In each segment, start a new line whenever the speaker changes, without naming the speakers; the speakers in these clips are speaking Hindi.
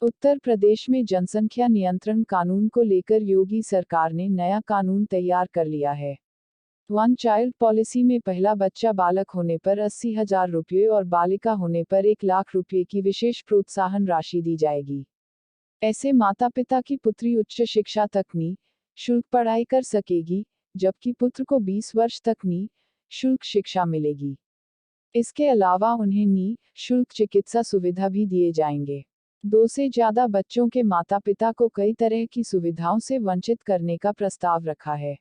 उत्तर प्रदेश में जनसंख्या नियंत्रण कानून को लेकर योगी सरकार ने नया कानून तैयार कर लिया है। वन चाइल्ड पॉलिसी में पहला बच्चा बालक होने पर 80,000 रुपये और बालिका होने पर 1 लाख रुपये की विशेष प्रोत्साहन राशि दी जाएगी। ऐसे माता पिता की पुत्री उच्च शिक्षा तक निःशुल्क पढ़ाई कर सकेगी, जबकि पुत्र को 20 वर्ष तक निःशुल्क शिक्षा मिलेगी। इसके अलावा उन्हें निःशुल्क चिकित्सा सुविधा भी दिए जाएंगे। 2 से ज्यादा बच्चों के माता पिता को कई तरह की सुविधाओं से वंचित करने का प्रस्ताव रखा है।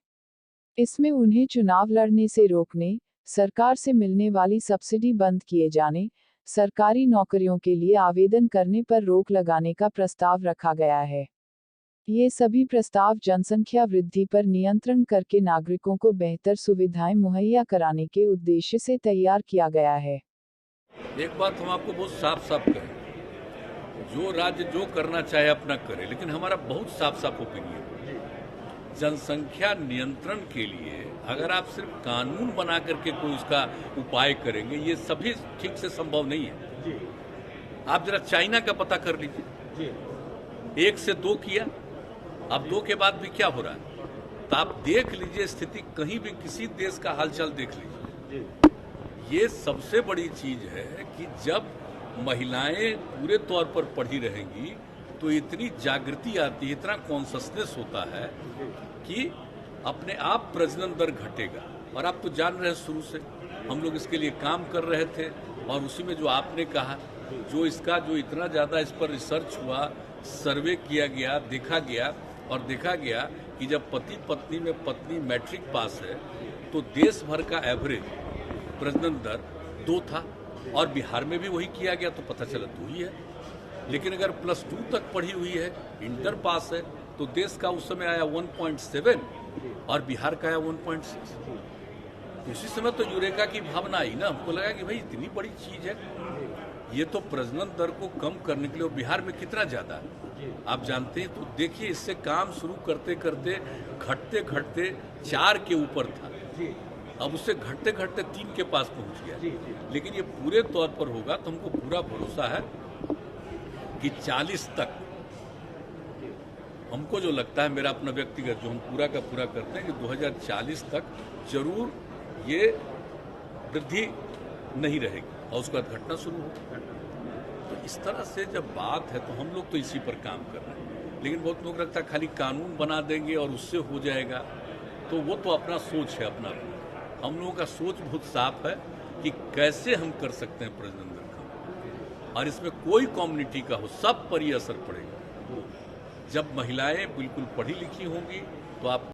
इसमें उन्हें चुनाव लड़ने से रोकने, सरकार से मिलने वाली सब्सिडी बंद किए जाने, सरकारी नौकरियों के लिए आवेदन करने पर रोक लगाने का प्रस्ताव रखा गया है। ये सभी प्रस्ताव जनसंख्या वृद्धि पर नियंत्रण करके नागरिकों को बेहतर सुविधाएं मुहैया कराने के उद्देश्य से तैयार किया गया है।
एक बात हम आपको बहुत साफ साफ कहें, जो राज्य जो करना चाहे अपना करे, लेकिन हमारा बहुत साफ साफ ओपिनियन, जनसंख्या नियंत्रण के लिए अगर आप सिर्फ कानून बना करके कोई उसका उपाय करेंगे, ये सभी ठीक से संभव नहीं है। आप जरा चाइना का पता कर लीजिए, 1 से 2 किया, अब 2 के बाद भी क्या हो रहा है, तो आप देख लीजिए स्थिति, कहीं भी किसी देश का हालचाल देख लीजिए। ये सबसे बड़ी चीज है कि जब महिलाएं पूरे तौर पर पढ़ी रहेंगी तो इतनी जागृति आती है, इतना कॉन्शसनेस होता है कि अपने आप प्रजनन दर घटेगा। और आप तो जान रहे हैं, शुरू से हम लोग इसके लिए काम कर रहे थे, और उसी में जो आपने कहा, जो इतना ज़्यादा इस पर रिसर्च हुआ, सर्वे किया गया, देखा गया कि जब पति पत्नी में पत्नी मैट्रिक पास है तो देश भर का एवरेज प्रजनन दर 2 था, और बिहार में भी वही किया गया तो पता चला 2 ही है। लेकिन अगर +2 तक पढ़ी हुई है, इंटर पास है, तो देश का उस समय आया 1.7 और बिहार का आया 1.6। उसी समय तो यूरेका की भावना आई ना, हमको लगा कि भाई इतनी बड़ी चीज है, ये तो प्रजनन दर को कम करने के लिए, और बिहार में कितना ज्यादा है आप जानते हैं। तो देखिए, इससे काम शुरू करते करते घटते घटते 4 के ऊपर था, अब उससे घटते घटते 3 के पास पहुंच गया। लेकिन ये पूरे तौर पर होगा तो हमको पूरा भरोसा है कि 40 तक, हमको जो लगता है, मेरा अपना व्यक्तिगत जो हम पूरा का पूरा करते हैं कि 2040 तक जरूर ये वृद्धि नहीं रहेगी और उसके बाद घटना शुरू होगी। तो इस तरह से जब बात है तो हम लोग तो इसी पर काम कर रहे हैं। लेकिन बहुत लोग लगता है खाली कानून बना देंगे और उससे हो जाएगा, तो वो तो अपना सोच है अपना। हम लोगों का सोच बहुत साफ है कि कैसे हम कर सकते हैं प्रजनन दर कम, और इसमें कोई कम्युनिटी का हो, सब पर ये असर पड़ेगा। जब महिलाएं बिल्कुल पढ़ी लिखी होंगी तो आप